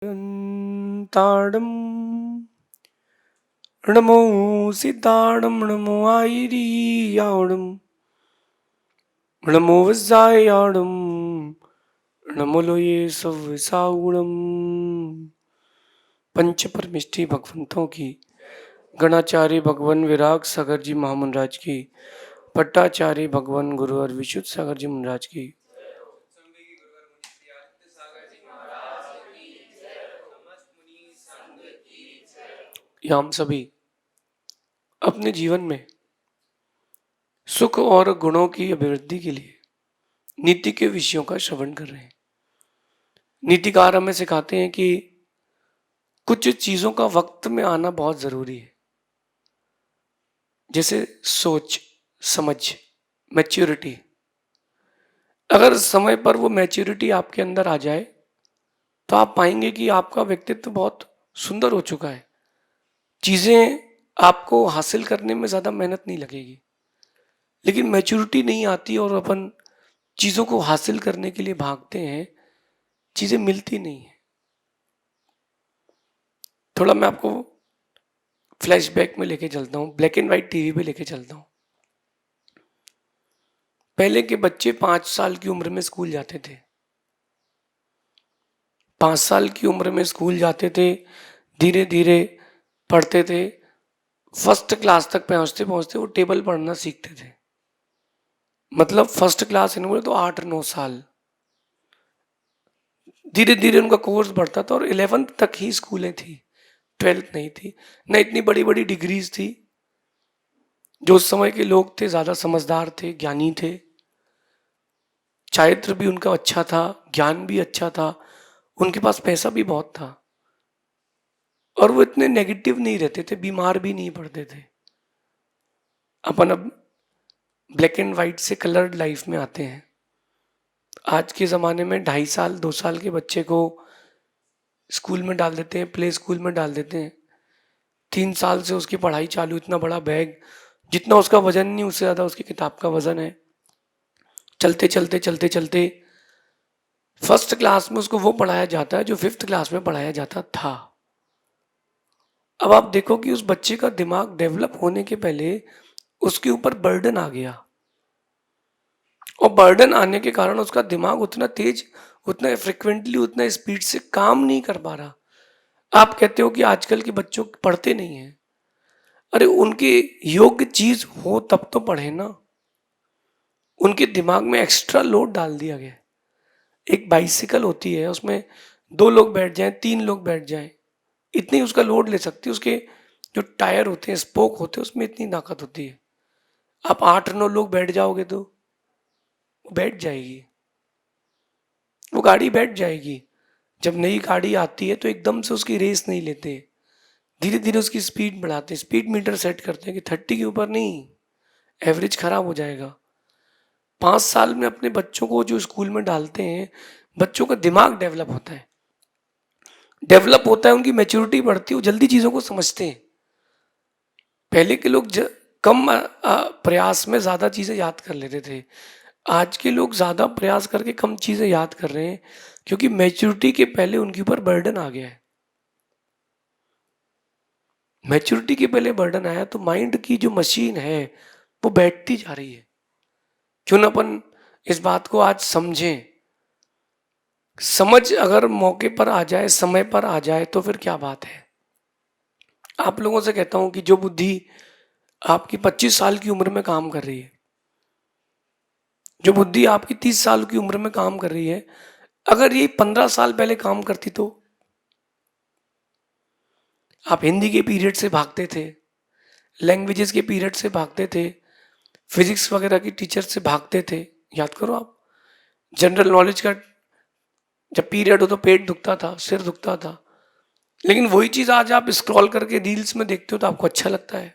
ताड़म नमो सीताड़म नमो आयरियाड़म नमो वज्जायाड़म नमो लोये सव्विसाउड़म। पंच परमिष्टि भगवंतों की, गणाचार्य भगवान विराग सागर जी महामंडराज की, पट्टाचार्य भगवान गुरु और विशुद्ध सागर जी महाराज की, हम सभी अपने जीवन में सुख और गुणों की अभिवृद्धि के लिए नीति के विषयों का श्रवण कर रहे हैं। नीतिकार हमें सिखाते हैं कि कुछ चीजों का वक्त में आना बहुत जरूरी है, जैसे सोच समझ, मैच्योरिटी। अगर समय पर वो मैच्योरिटी आपके अंदर आ जाए तो आप पाएंगे कि आपका व्यक्तित्व बहुत सुंदर हो चुका है। चीजें आपको हासिल करने में ज्यादा मेहनत नहीं लगेगी। लेकिन मैच्योरिटी नहीं आती और अपन चीजों को हासिल करने के लिए भागते हैं, चीजें मिलती नहीं है। थोड़ा मैं आपको फ्लैशबैक में लेके चलता हूँ, ब्लैक एंड व्हाइट टीवी पे लेके चलता हूँ। पहले के बच्चे 5 साल की उम्र में स्कूल जाते थे। 5 साल की उम्र में स्कूल जाते थे, धीरे धीरे पढ़ते थे, फर्स्ट क्लास तक पहुंचते पहुंचते वो टेबल पढ़ना सीखते थे। मतलब फर्स्ट क्लास इन बोले तो 8-9 साल। धीरे धीरे उनका कोर्स बढ़ता था और 11th तक ही स्कूलें थी, 12th नहीं थी। न इतनी बड़ी बड़ी डिग्रीज थी। जो उस समय के लोग थे ज्यादा समझदार थे, ज्ञानी थे, चारित्र भी उनका अच्छा था, ज्ञान भी अच्छा था, उनके पास पैसा भी बहुत था और वो इतने नेगेटिव नहीं रहते थे, बीमार भी नहीं पड़ते थे। अपन अब ब्लैक एंड व्हाइट से कलर्ड लाइफ में आते हैं। आज के ज़माने में 2.5 साल 2 साल के बच्चे को स्कूल में डाल देते हैं, प्ले स्कूल में डाल देते हैं। 3 साल से उसकी पढ़ाई चालू, इतना बड़ा बैग, जितना उसका वजन नहीं उससे ज़्यादा उसकी किताब का वजन है। चलते चलते चलते चलते फर्स्ट क्लास में उसको वो पढ़ाया जाता है जो 5th क्लास में पढ़ाया जाता था। अब आप देखो कि उस बच्चे का दिमाग डेवलप होने के पहले उसके ऊपर बर्डन आ गया और बर्डन आने के कारण उसका दिमाग उतना तेज, उतना फ्रिक्वेंटली, उतना स्पीड से काम नहीं कर पा रहा। आप कहते हो कि आजकल के बच्चों पढ़ते नहीं हैं। अरे उनके योग्य चीज हो तब तो पढ़े ना। उनके दिमाग में एक्स्ट्रा लोड डाल दिया गया। एक बाइसिकल होती है, उसमें 2 लोग बैठ जाएं, 3 लोग बैठ जाएं, इतनी उसका लोड ले सकती है। उसके जो टायर होते हैं, स्पोक होते हैं, उसमें इतनी ताकत होती है। आप 8-9 लोग बैठ जाओगे तो वो बैठ जाएगी, वो गाड़ी बैठ जाएगी। जब नई गाड़ी आती है तो एकदम से उसकी रेस नहीं लेते, धीरे धीरे उसकी स्पीड बढ़ाते, स्पीड मीटर सेट करते हैं कि 30 के ऊपर नहीं, एवरेज खराब हो जाएगा। 5 साल में अपने बच्चों को जो स्कूल में डालते हैं, बच्चों का दिमाग डेवलप होता है, डेवलप होता है, उनकी मैच्योरिटी बढ़ती है, वो जल्दी चीज़ों को समझते हैं। पहले के लोग कम प्रयास में ज़्यादा चीज़ें याद कर लेते थे। आज के लोग ज़्यादा प्रयास करके कम चीज़ें याद कर रहे हैं, क्योंकि मैच्योरिटी के पहले उनके ऊपर बर्डन आ गया है। मैच्योरिटी के पहले बर्डन आया तो माइंड की जो मशीन है वो बैठती जा रही है। क्यों ना अपन इस बात को आज समझें। समझ अगर मौके पर आ जाए, समय पर आ जाए तो फिर क्या बात है। आप लोगों से कहता हूं कि जो बुद्धि आपकी 25 साल की उम्र में काम कर रही है, जो बुद्धि आपकी 30 साल की उम्र में काम कर रही है, अगर ये 15 साल पहले काम करती तो आप हिंदी के पीरियड से भागते थे, लैंग्वेजेस के पीरियड से भागते थे, फिजिक्स वगैरह की टीचर से भागते थे। याद करो आप, जनरल नॉलेज का जब पीरियड हो तो पेट दुखता था, सिर दुखता था। लेकिन वही चीज आज आप स्क्रॉल करके रील्स में देखते हो तो आपको अच्छा लगता है।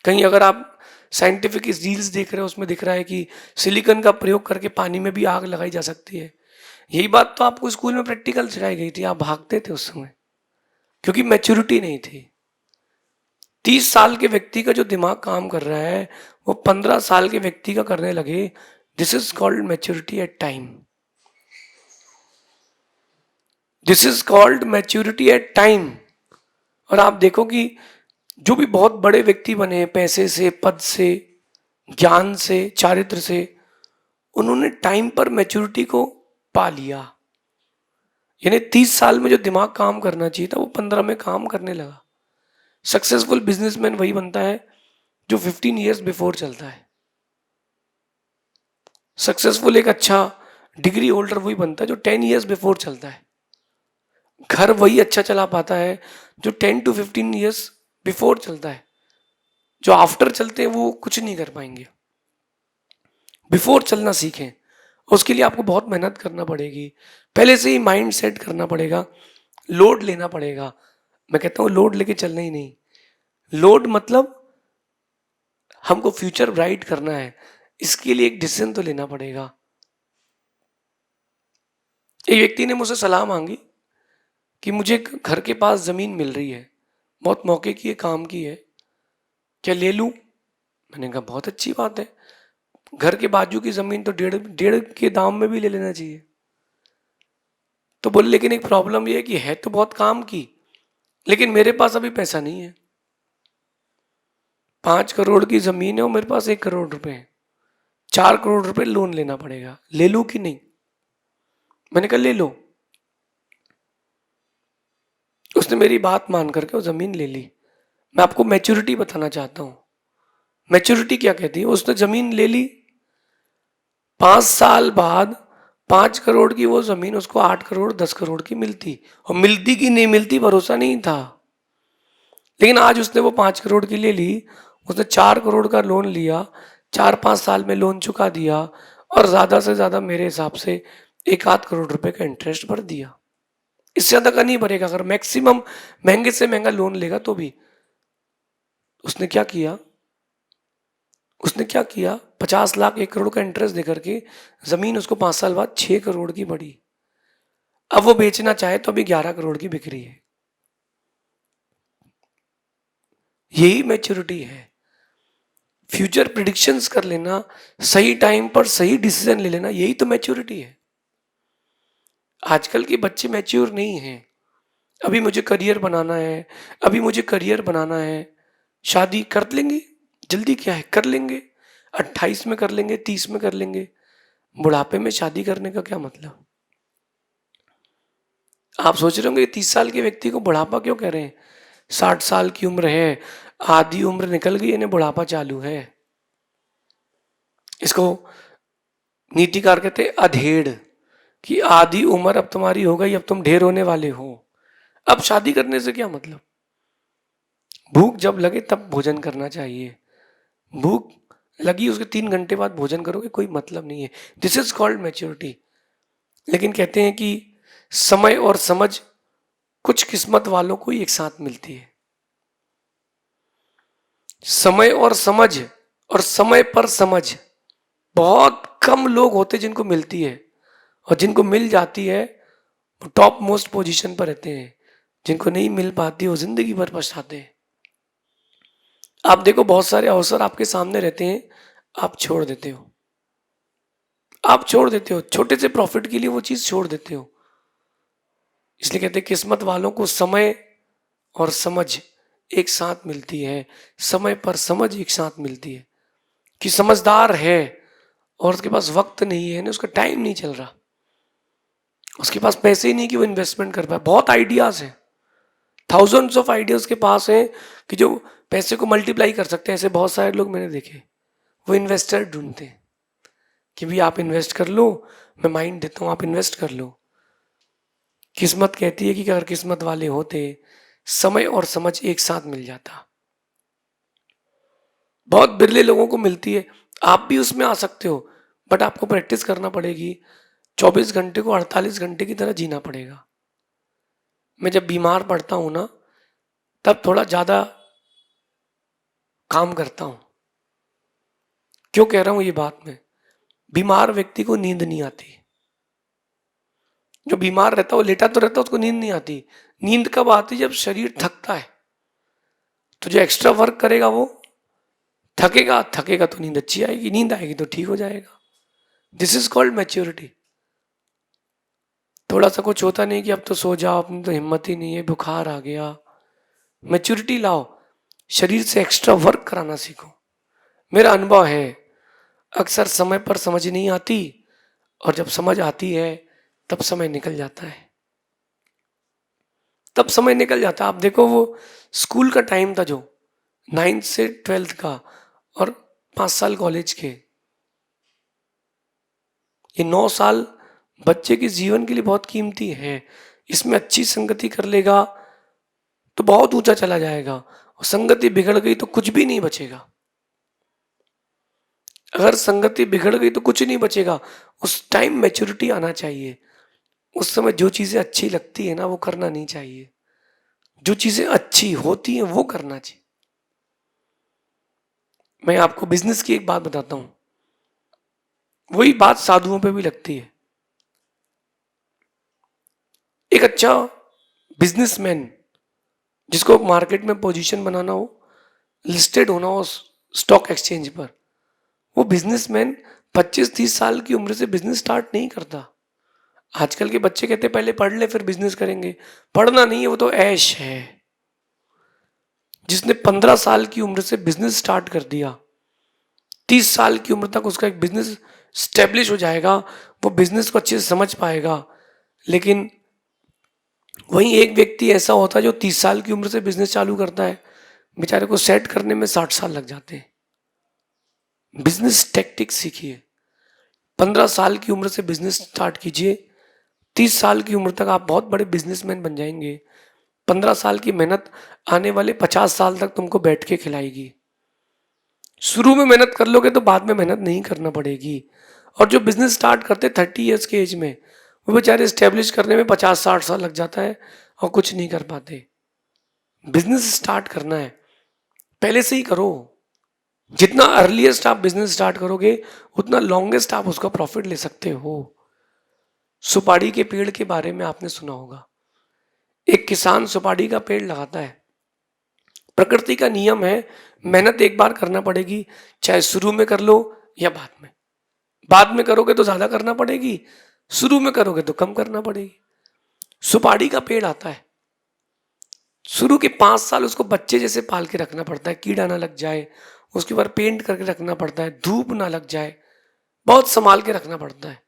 कहीं अगर आप साइंटिफिक रील्स देख रहे हो, उसमें दिख रहा है कि सिलिकॉन का प्रयोग करके पानी में भी आग लगाई जा सकती है। यही बात तो आपको स्कूल में प्रैक्टिकल सिखाई गई थी, आप भागते थे उस समय, क्योंकि मैच्योरिटी नहीं थी। 30 साल के व्यक्ति का जो दिमाग काम कर रहा है वो 15 साल के व्यक्ति का करने लगे। This is called maturity at time. This is called maturity at time. और आप देखो कि जो भी बहुत बड़े व्यक्ति बने हैं, पैसे से, पद से, ज्ञान से, चारित्र से, उन्होंने टाइम पर मैच्योरिटी को पा लिया। यानी 30 साल में जो दिमाग काम करना चाहिए था वो 15 में काम करने लगा। सक्सेसफुल बिजनेसमैन वही बनता है जो 15 ईयर्स बिफोर चलता है। सक्सेसफुल एक अच्छा डिग्री होल्डर वही बनता है जो 10 ईयर्स बिफोर चलता है। घर वही अच्छा चला पाता है जो 10 to 15 ईयर्स बिफोर चलता है। जो आफ्टर चलते हैं वो कुछ नहीं कर पाएंगे। बिफोर चलना सीखें। उसके लिए आपको बहुत मेहनत करना पड़ेगी, पहले से ही माइंड सेट करना पड़ेगा, लोड लेना पड़ेगा। मैं कहता हूँ लोड लेके चलना ही नहीं, लोड मतलब हमको फ्यूचर ब्राइट करना है, इसके लिए एक डिसीजन तो लेना पड़ेगा। एक व्यक्ति ने मुझसे सलाह मांगी कि मुझे घर के पास जमीन मिल रही है, बहुत मौके की है, काम की है, क्या ले लूं? मैंने कहा बहुत अच्छी बात है, घर के बाजू की जमीन तो डेढ़ डेढ़ के दाम में भी ले लेना चाहिए। तो बोले लेकिन एक प्रॉब्लम ये है कि है तो बहुत काम की, लेकिन मेरे पास अभी पैसा नहीं है। 5 करोड़ की जमीन है और मेरे पास 1 करोड़ रुपए है, 4 करोड़ रुपए लोन लेना पड़ेगा, ले लूं कि नहीं? मैंने कहा ले लो। उसने मेरी बात मान करके वो जमीन ले ली। मैं आपको मैच्योरिटी बताना चाहता हूँ। मैच्योरिटी क्या कहती है? उसने जमीन ले ली, 5 साल बाद 5 करोड़ की वो जमीन उसको 8 करोड़ 10 करोड़ की मिलती, और मिलती कि नहीं मिलती भरोसा नहीं था। लेकिन आज उसने वो 5 करोड़ की ले ली, उसने 4 करोड़ का लोन लिया, 4-5 साल में लोन चुका दिया, और ज्यादा से ज्यादा मेरे हिसाब से 1-8 करोड़ रुपए का इंटरेस्ट भर दिया। इससे ज्यादा का नहीं भरेगा, अगर मैक्सिमम महंगे से महंगा लोन लेगा तो भी। उसने क्या किया? उसने क्या किया, 50 लाख 1 करोड़ का इंटरेस्ट देकर के जमीन उसको 5 साल बाद 6 करोड़ की बढ़ी। अब वो बेचना चाहे तो अभी 11 करोड़ की बिक रही है। यही मैच्योरिटी है। फ्यूचर प्रिडिक्शंस कर लेना, सही टाइम पर सही डिसीजन ले लेना, यही तो मैच्योरिटी है। आजकल के बच्चे मैच्योर नहीं हैं। अभी मुझे करियर बनाना है, अभी मुझे करियर बनाना है, शादी कर लेंगे, जल्दी क्या है, कर लेंगे, 28 में कर लेंगे, 30 में कर लेंगे। बुढ़ापे में शादी करने का क्या मतलब? आप सोच रहे होंगे 30 साल के व्यक्ति को बुढ़ापा क्यों कह रहे हैं? 60 साल की उम्र है, आधी उम्र निकल गई, इन्हें बुढ़ापा चालू है। इसको नीतिकार कहते हैं अधेड़, कि आधी उम्र अब तुम्हारी हो गई, अब तुम ढेर होने वाले हो, अब शादी करने से क्या मतलब? भूख जब लगे तब भोजन करना चाहिए। भूख लगी उसके 3 घंटे बाद भोजन करोगे, कोई मतलब नहीं है। This is called maturity. लेकिन कहते हैं कि समय और समझ कुछ किस्मत वालों को ही एक साथ मिलती है। समय और समझ और समय पर समझ बहुत कम लोग होते जिनको मिलती है, और जिनको मिल जाती है वो टॉप मोस्ट पोजीशन पर रहते हैं। जिनको नहीं मिल पाती वो जिंदगी भर पछताते हैं। आप देखो बहुत सारे अवसर आपके सामने रहते हैं, आप छोड़ देते हो, आप छोड़ देते हो, छोटे से प्रॉफिट के लिए वो चीज छोड़ देते हो। इसलिए कहते हैं किस्मत वालों को समय और समझ एक साथ मिलती है, समय पर समझ एक साथ मिलती है। कि समझदार है और उसके पास वक्त नहीं है, उसका टाइम नहीं चल रहा, उसके पास पैसे ही नहीं कि वो इन्वेस्टमेंट कर पाए। बहुत आइडियाज हैं, थाउजेंड्स ऑफ आइडियाज के पास हैं कि जो पैसे को मल्टीप्लाई कर सकते हैं। ऐसे बहुत सारे लोग मैंने देखे, वो इन्वेस्टर ढूंढते हैं कि भी आप इन्वेस्ट कर लो, मैं माइंड देता हूँ, आप इन्वेस्ट कर लो। किस्मत कहती है कि अगर किस्मत वाले होते, समय और समझ एक साथ मिल जाता। बहुत बिरले लोगों को मिलती है, आप भी उसमें आ सकते हो, बट आपको प्रैक्टिस करना पड़ेगी। 24 घंटे को 48 घंटे की तरह जीना पड़ेगा। मैं जब बीमार पड़ता हूं ना, तब थोड़ा ज्यादा काम करता हूं। क्यों कह रहा हूं ये बात? मैं, बीमार व्यक्ति को नींद नहीं आती। जो बीमार रहता है वो लेटा तो रहता है, उसको नींद नहीं आती। नींद कब आती? जब शरीर थकता है। तो जो एक्स्ट्रा वर्क करेगा वो थकेगा, थकेगा तो नींद अच्छी आएगी, नींद आएगी तो ठीक हो जाएगा। This is called maturity. थोड़ा सा कुछ होता नहीं कि अब तो सो जाओ, अपनी तो हिम्मत ही नहीं है, बुखार आ गया। मैच्योरिटी लाओ, शरीर से एक्स्ट्रा वर्क कराना सीखो। मेरा अनुभव है, अक्सर समय पर समझ नहीं आती, और जब समझ आती है तब समय निकल जाता है। तब समय निकल जाता है। आप देखो, वो स्कूल का टाइम था जो 9th से 12th का, और 5 साल कॉलेज के, ये 9 साल बच्चे के जीवन के लिए बहुत कीमती है। इसमें अच्छी संगति कर लेगा तो बहुत ऊंचा चला जाएगा, और संगति बिगड़ गई तो कुछ भी नहीं बचेगा। अगर संगति बिगड़ गई तो कुछ नहीं बचेगा। उस टाइम मैच्योरिटी आना चाहिए। उस समय जो चीजें अच्छी लगती है ना, वो करना नहीं चाहिए। जो चीजें अच्छी होती हैं वो करना चाहिए। मैं आपको बिजनेस की एक बात बताता हूं, वही बात साधुओं पे भी लगती है। एक अच्छा बिजनेसमैन, जिसको मार्केट में पोजीशन बनाना हो, लिस्टेड होना हो स्टॉक एक्सचेंज पर, वो बिजनेसमैन 25-30 साल की उम्र से बिजनेस स्टार्ट नहीं करता। आजकल के बच्चे कहते हैं पहले पढ़ ले फिर बिजनेस करेंगे। पढ़ना नहीं है, वो तो ऐश है। जिसने 15 साल की उम्र से बिजनेस स्टार्ट कर दिया, 30 साल की उम्र तक उसका एक बिजनेस स्टेब्लिश हो जाएगा, वो बिजनेस को अच्छे से समझ पाएगा। लेकिन वहीं एक व्यक्ति ऐसा होता है जो 30 साल की उम्र से बिजनेस चालू करता है, बेचारे को सेट करने में 60 साल लग जाते हैं। बिजनेस टेक्टिक सीखिए। 15 साल की उम्र से बिजनेस स्टार्ट कीजिए, 30 साल की उम्र तक आप बहुत बड़े बिजनेसमैन बन जाएंगे। 15 साल की मेहनत आने वाले 50 साल तक तुमको बैठ के खिलाएगी। शुरू में मेहनत कर लोगे तो बाद में मेहनत नहीं करना पड़ेगी। और जो बिजनेस स्टार्ट करते 30 ईयर्स के एज में, वो बेचारे स्टेब्लिश करने में 50-60 साल लग जाता है और कुछ नहीं कर पाते। बिजनेस स्टार्ट करना है, पहले से ही करो। जितना अर्लीस्ट आप बिजनेस स्टार्ट करोगे, उतना लॉन्गेस्ट आप उसका प्रॉफिट ले सकते हो। सुपारी के पेड़ के बारे में आपने सुना होगा। एक किसान सुपारी का पेड़ लगाता है। प्रकृति का नियम है, मेहनत एक बार करना पड़ेगी, चाहे शुरू में कर लो या बाद में। बाद में करोगे तो ज्यादा करना पड़ेगी, शुरू में करोगे तो कम करना पड़ेगी। सुपारी का पेड़ आता है, शुरू के 5 साल उसको बच्चे जैसे पाल के रखना पड़ता है, कीड़ा ना लग जाए, उसके ऊपर पेंट करके रखना पड़ता है, धूप ना लग जाए, बहुत संभाल के रखना पड़ता है।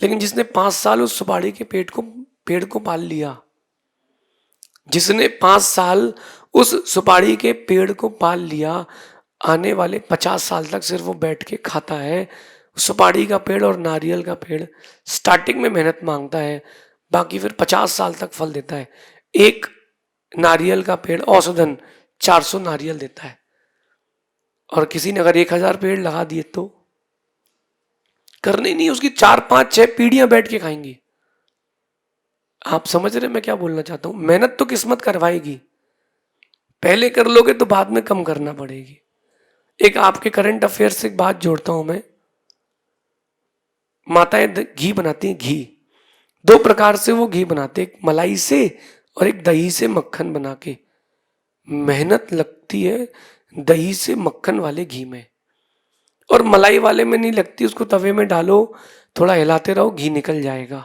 लेकिन जिसने 5 साल उस सुपारी के पेड़ को पाल लिया, जिसने 5 साल उस सुपारी के पेड़ को पाल लिया, आने वाले 50 साल तक सिर्फ वो बैठ के खाता है। सुपारी का पेड़ और नारियल का पेड़ स्टार्टिंग में मेहनत मांगता है, बाकी फिर 50 साल तक फल देता है। एक नारियल का पेड़ औसतन 400 नारियल देता है, और किसी ने अगर 1000 पेड़ लगा दिए तो करने नहीं, उसकी 4-5-6 पीढ़ियां बैठ के खाएंगी। आप समझ रहे मैं क्या बोलना चाहता हूं? मेहनत तो किस्मत करवाएगी, पहले कर लोगे तो बाद में कम करना पड़ेगी। एक आपके करंट अफेयर से एक बात जोड़ता हूं मैं। माताएं घी बनाती हैं, घी 2 प्रकार से वो घी बनाते हैं, एक मलाई से और एक दही से मक्खन बना के। मेहनत लगती है दही से मक्खन वाले घी में, और मलाई वाले में नहीं लगती। उसको तवे में डालो, थोड़ा हिलाते रहो, घी निकल जाएगा।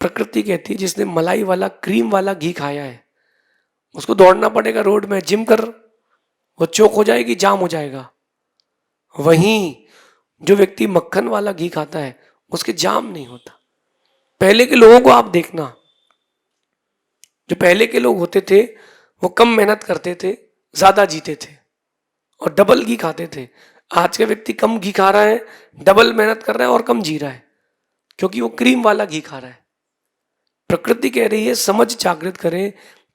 प्रकृति कहती है जिसने मलाई वाला क्रीम वाला घी खाया है, उसको दौड़ना पड़ेगा रोड में, जिम कर, वो चोक हो जाएगी, जाम हो जाएगा। वहीं जो व्यक्ति मक्खन वाला घी खाता है, उसके जाम नहीं होता। पहले के लोगों को आप देखना, जो पहले के लोग होते थे वो कम मेहनत करते थे, ज्यादा जीते थे और डबल घी खाते थे। आज का व्यक्ति कम घी खा रहा है, डबल मेहनत कर रहा है और कम जी रहा है, क्योंकि वो क्रीम वाला घी खा रहा है। प्रकृति कह रही है समझ जागृत करें,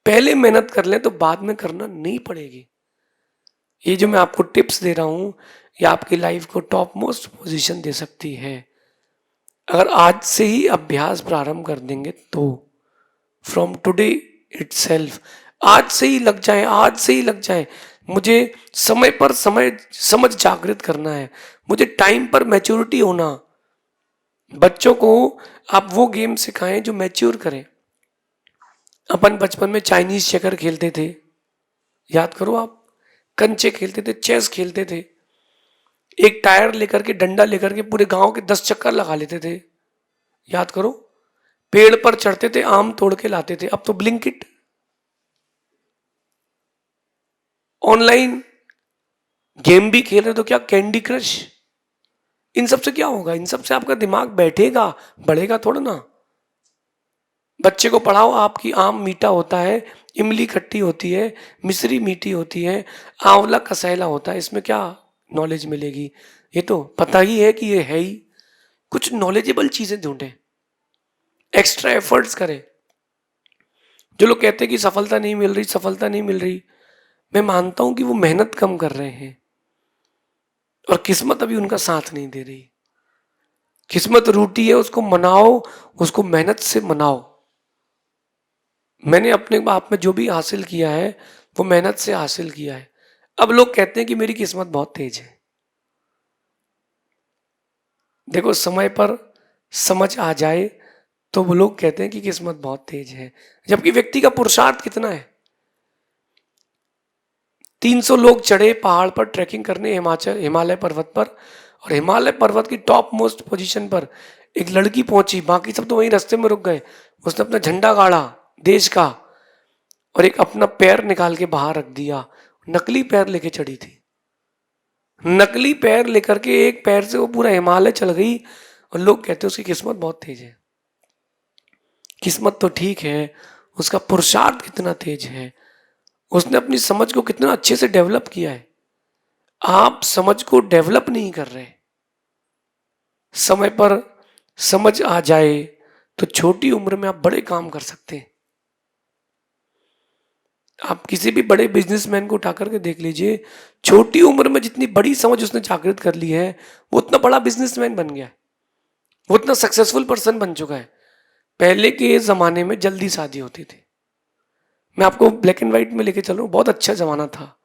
पहले मेहनत कर लें तो बाद में करना नहीं पड़ेगी। ये जो मैं आपको टिप्स दे रहा हूं, ये आपकी लाइफ को टॉप मोस्ट पोजीशन दे सकती है। अगर आज से ही अभ्यास प्रारंभ कर देंगे तो, फ्रॉम टुडे इटसेल्फ, आज से ही लग जाए, आज से ही लग जाए। मुझे समय पर समय समझ जागृत करना है, मुझे टाइम पर मैच्योरिटी होना। बच्चों को आप वो गेम सिखाएं जो मैच्योर करें। अपन बचपन में चाइनीज चेकर खेलते थे, याद करो आप, कंचे खेलते थे, चेस खेलते थे, एक टायर लेकर के, डंडा लेकर के पूरे गांव के 10 चक्कर लगा लेते थे, याद करो। पेड़ पर चढ़ते थे, आम तोड़ के लाते थे, अब तो ब्लिंकिट, ऑनलाइन गेम भी खेल रहे तो क्या कैंडी क्रश। इन सब से क्या होगा? इन सब से आपका दिमाग बैठेगा, बढ़ेगा थोड़ा ना। बच्चे को पढ़ाओ आपकी आम मीठा होता है, इमली खट्टी होती है, मिश्री मीठी होती है, आंवला कसैला होता है, इसमें क्या नॉलेज मिलेगी? ये तो पता ही है कि ये है ही। कुछ नॉलेजेबल चीजें ढूंढें, एक्स्ट्रा एफर्ट्स करें। जो लोग कहते हैं कि सफलता नहीं मिल रही, सफलता नहीं मिल रही, मैं मानता हूं कि वो मेहनत कम कर रहे हैं और किस्मत अभी उनका साथ नहीं दे रही। किस्मत रूठी है, उसको मनाओ, उसको मेहनत से मनाओ। मैंने अपने आप में जो भी हासिल किया है वो मेहनत से हासिल किया है। अब लोग कहते हैं कि मेरी किस्मत बहुत तेज है। देखो, समय पर समझ आ जाए तो वो लोग कहते हैं कि किस्मत बहुत तेज है, जबकि व्यक्ति का पुरुषार्थ कितना है। 300 लोग चढ़े पहाड़ पर ट्रैकिंग करने, हिमालय पर्वत पर, और हिमालय पर्वत की टॉप मोस्ट पोजीशन पर एक लड़की पहुंची, बाकी सब तो वहीं रास्ते में रुक गए। उसने अपना झंडा गाड़ा देश का और एक अपना पैर निकाल के बाहर रख दिया। नकली पैर लेके चढ़ी थी, नकली पैर लेकर के एक पैर से वो पूरा हिमालय चल गई, और लोग कहते हैं उसकी किस्मत बहुत तेज है। किस्मत तो ठीक है, उसका पुरुषार्थ कितना तेज है, उसने अपनी समझ को कितना अच्छे से डेवलप किया है। आप समझ को डेवलप नहीं कर रहे। समय पर समझ आ जाए तो छोटी उम्र में आप बड़े काम कर सकते हैं। आप किसी भी बड़े बिजनेसमैन को उठा करके देख लीजिए, छोटी उम्र में जितनी बड़ी समझ उसने जागृत कर ली है, वो उतना बड़ा बिजनेसमैन बन गया है, वो उतना सक्सेसफुल पर्सन बन चुका है। पहले के ज़माने में जल्दी शादी होती थी। मैं आपको ब्लैक एंड व्हाइट में लेके चल रहा हूँ, बहुत अच्छा ज़माना था।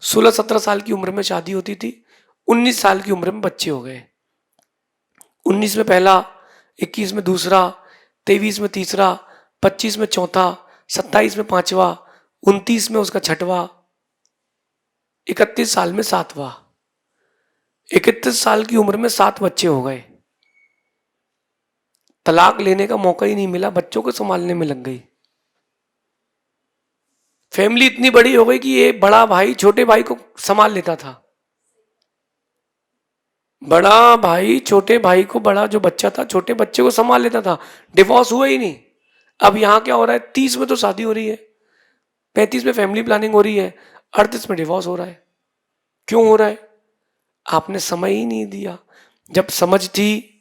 16-17 साल की उम्र में शादी होती थी, 19 साल की उम्र में बच्चे हो गए। 19 में पहला, 21 में दूसरा, 23 में तीसरा, 25 में चौथा, 27 में पांचवा, 29 में उसका छठवा, 31 साल में सातवां। 31 साल की उम्र में 7 बच्चे हो गए। तलाक लेने का मौका ही नहीं मिला, बच्चों को संभालने में लग गई। फैमिली इतनी बड़ी हो गई कि ये बड़ा भाई छोटे भाई को संभाल लेता था। बड़ा भाई छोटे भाई को, बड़ा जो बच्चा था छोटे बच्चे को संभाल लेता था। डिवोर्स हुआ ही नहीं। अब यहां क्या हो रहा है, 30 में तो शादी हो रही है, 35 में फैमिली प्लानिंग हो रही है, 38 में डिवोर्स हो रहा है। क्यों हो रहा है? आपने समय ही नहीं दिया। जब समझ थी,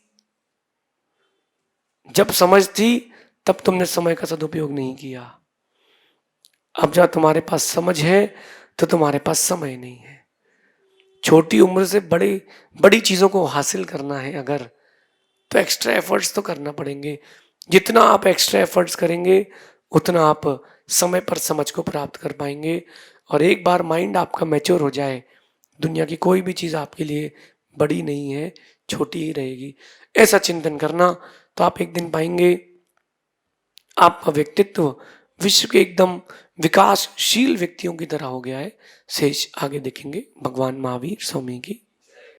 जब समझ थी तब तुमने समय का सदुपयोग नहीं किया। अब जब तुम्हारे पास समझ है तो तुम्हारे पास समय नहीं है। छोटी उम्र से बड़ी बड़ी चीजों को हासिल करना है अगर, तो एक्स्ट्रा एफर्ट्स तो करना पड़ेंगे। जितना आप एक्स्ट्रा एफर्ट्स करेंगे उतना आप समय पर समझ को प्राप्त कर पाएंगे। और एक बार माइंड आपका मैच्योर हो जाए, दुनिया की कोई भी चीज़ आपके लिए बड़ी नहीं है, छोटी ही रहेगी। ऐसा चिंतन करना तो आप एक दिन पाएंगे आपका व्यक्तित्व विश्व के एकदम विकासशील व्यक्तियों की तरह हो गया है। शेष आगे देखेंगे। भगवान महावीर स्वामी की